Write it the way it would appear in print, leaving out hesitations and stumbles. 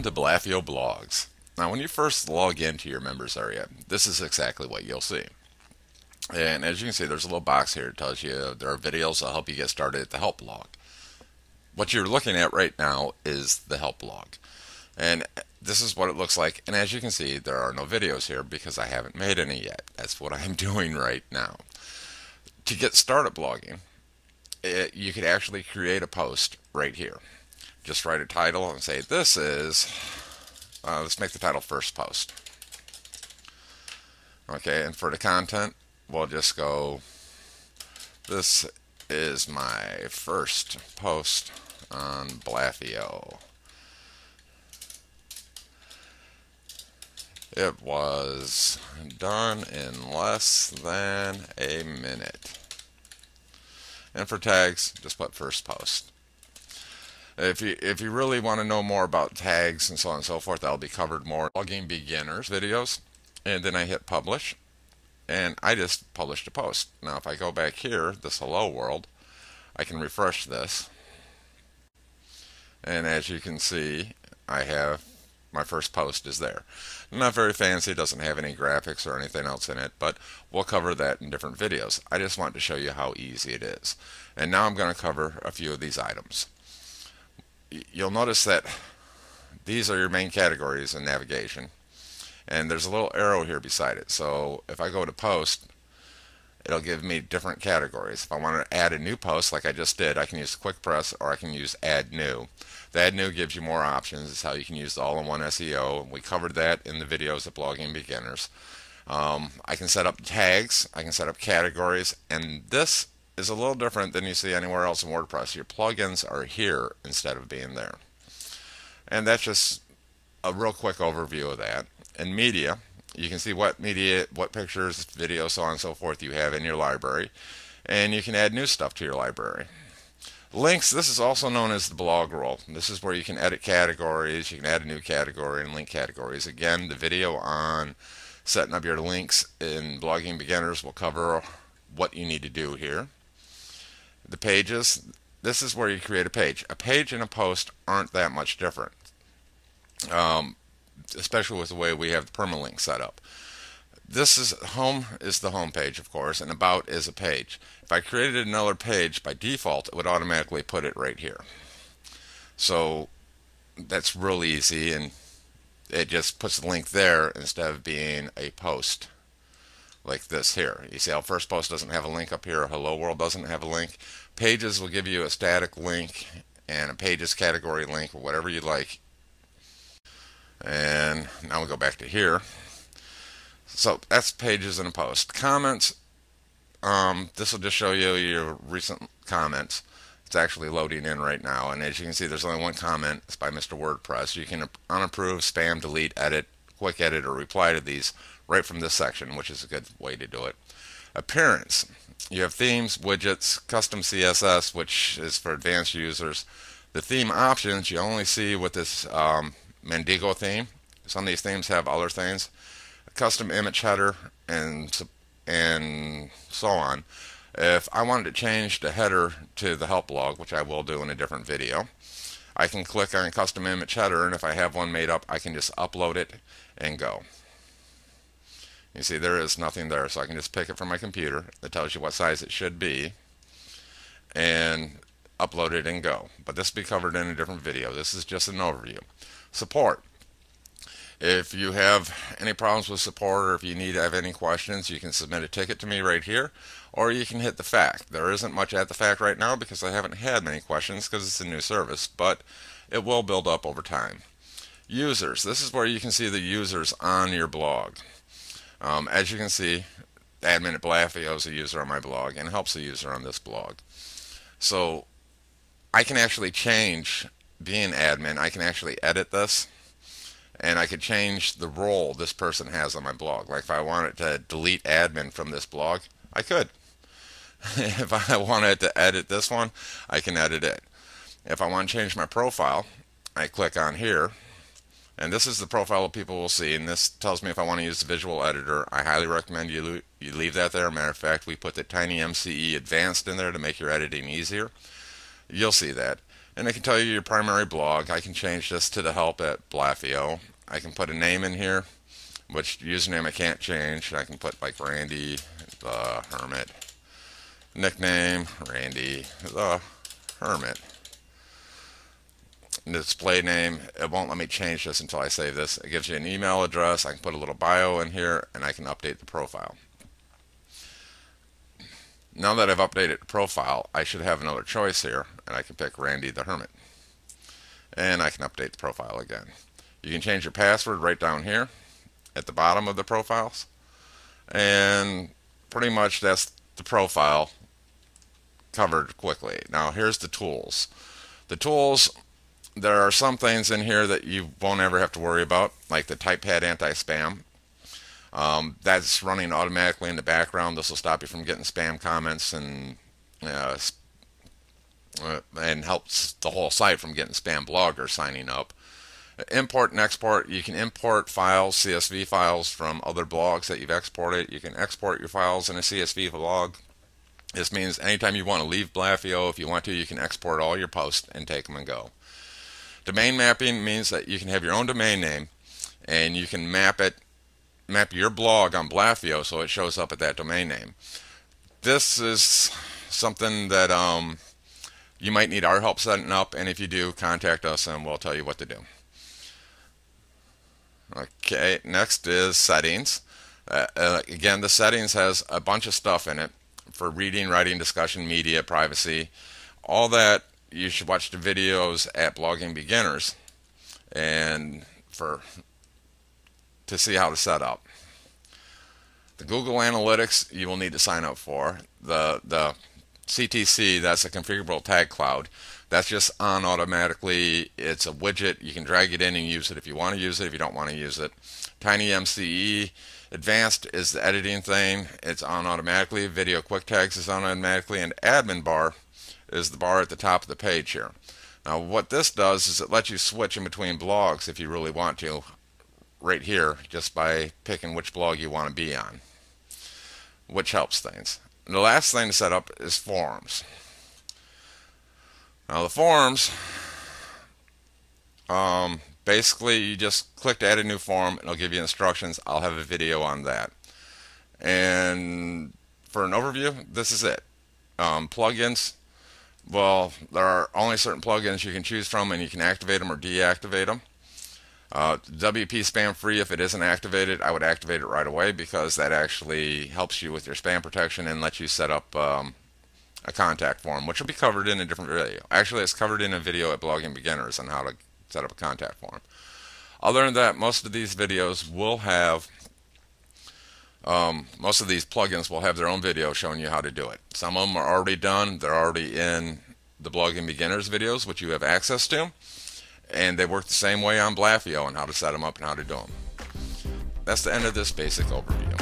to Blafeo Blogs. Now, when you first log into your members area, this is exactly what you'll see. And as you can see, there's a little box here that tells you there are videos that help you get started at the help blog. What you're looking at right now is the help blog. And this is what it looks like. And as you can see, there are no videos here because I haven't made any yet. That's what I'm doing right now. To get started blogging, you could actually create a post right here. Just write a title and say, this is, let's make the title first post. Okay, and for the content, we'll just go, this is my first post on Blafeo. It was done in less than a minute. And for tags, just put first post. If you really want to know more about tags and so on and so forth, that'll be covered more in blogging beginners videos. And then I hit publish, and I just published a post. Now if I go back here, this hello world, I can refresh this. And as you can see, I have my first post is there. Not very fancy, doesn't have any graphics or anything else in it, but we'll cover that in different videos. I just want to show you how easy it is. And now I'm going to cover a few of these items. You'll notice that these are your main categories in navigation, and there's a little arrow here beside it. So if I go to post, it'll give me different categories. If I want to add a new post like I just did, I can use quick press or I can use add new. The add new gives you more options. It's how you can use the all-in-one SEO. We covered that in the videos of blogging beginners. I can set up tags, I can set up categories, and this is a little different than you see anywhere else in WordPress. Your plugins are here instead of being there. And that's just a real quick overview of that. In media, you can see what media, what pictures, videos, so on and so forth you have in your library. And you can add new stuff to your library. Links, this is also known as the blog roll. This is where you can edit categories, you can add a new category and link categories. Again, the video on setting up your links in blogging beginners will cover what you need to do here. The pages, this is where you create a page. A page and a post aren't that much different, especially with the way we have the permalink set up. This is home is the home page, of course, and about is a page. If I created another page, by default it would automatically put it right here. So that's real easy, and it just puts the link there instead of being a post like this here. You see how first post doesn't have a link up here, hello world doesn't have a link. Pages will give you a static link and a pages category link or whatever you like. And now we'll go back to here. So that's pages and a post. Comments, this will just show you your recent comments. It's actually loading in right now, and as you can see there's only one comment. It's by Mr. WordPress. You can unapprove, spam, delete, edit, quick edit, or reply to these right from this section, which is a good way to do it. Appearance, you have themes, widgets, custom CSS, which is for advanced users. The theme options you only see with this Mendigo theme. Some of these themes have other things. Custom image header and so on. If I wanted to change the header to the help blog, which I will do in a different video, I can click on custom image header, and if I have one made up, I can just upload it and go. You see there is nothing there, so I can just pick it from my computer. That tells you what size it should be and upload it and go. But this will be covered in a different video. This is just an overview. Support. If you have any problems with support, or if you need to have any questions, you can submit a ticket to me right here, or you can hit the fact. There isn't much at the fact right now because I haven't had many questions because it's a new service, but it will build up over time. Users, this is where you can see the users on your blog. As you can see, admin at Blafeo is a user on my blog and helps the user on this blog. So I can actually change, being admin, I can actually edit this. And I could change the role this person has on my blog. Like if I wanted to delete admin from this blog, I could. If I wanted to edit this one, I can edit it. If I want to change my profile, I click on here, and this is the profile that people will see, and this tells me if I want to use the visual editor. I highly recommend you leave that there. Matter of fact, we put the tiny MCE advanced in there to make your editing easier. You'll see that. And it can tell you your primary blog. I can change this to the help at Blafeo. I can put a name in here, which username I can't change. I can put like Randy the Hermit. Nickname, Randy the Hermit. Display name, it won't let me change this until I save this. It gives you an email address. I can put a little bio in here, and I can update the profile. Now that I've updated the profile, I should have another choice here, and I can pick Randy the Hermit. And I can update the profile again. You can change your password right down here at the bottom of the profiles. And pretty much that's the profile covered quickly. Now here's the tools. The tools, there are some things in here that you won't ever have to worry about, like the TypePad anti-spam. That's running automatically in the background. This will stop you from getting spam comments and helps the whole site from getting spam bloggers signing up. Import and export. You can import files, CSV files from other blogs that you've exported. You can export your files in a CSV log. This means anytime you want to leave Blafeo, if you want to, you can export all your posts and take them and go. Domain mapping means that you can have your own domain name and you can map your blog on Blafeo so it shows up at that domain name. This is something that you might need our help setting up, and if you do, contact us and we'll tell you what to do. Okay, next is settings. Again, the settings has a bunch of stuff in it for reading, writing, discussion, media, privacy, all that. You should watch the videos at Blogging Beginners and to see how to set up. The Google Analytics you will need to sign up for. The CTC, that's a configurable tag cloud. That's just on automatically. It's a widget. You can drag it in and use it if you want to use it, if you don't want to use it. TinyMCE Advanced is the editing thing. It's on automatically. Video Quick Tags is on automatically. And Admin Bar is the bar at the top of the page here. Now what this does is it lets you switch in between blogs if you really want to, right here, just by picking which blog you want to be on, which helps things. And the last thing to set up is forums. Now the forums, basically you just click to add a new forum and it'll give you instructions. I'll have a video on that. And for an overview, this is it. Plugins, well, there are only certain plugins you can choose from and you can activate them or deactivate them. WP spam free, if it isn't activated, I would activate it right away because that actually helps you with your spam protection and lets you set up a contact form, which will be covered in a different video. Actually, it's covered in a video at Blogging Beginners on how to set up a contact form. Other than that, most of these videos will have, most of these plugins will have their own video showing you how to do it. Some of them are already done. They're already in the Blogging Beginners videos, which you have access to. And they work the same way on Blafeo and how to set them up and how to do them. That's the end of this basic overview.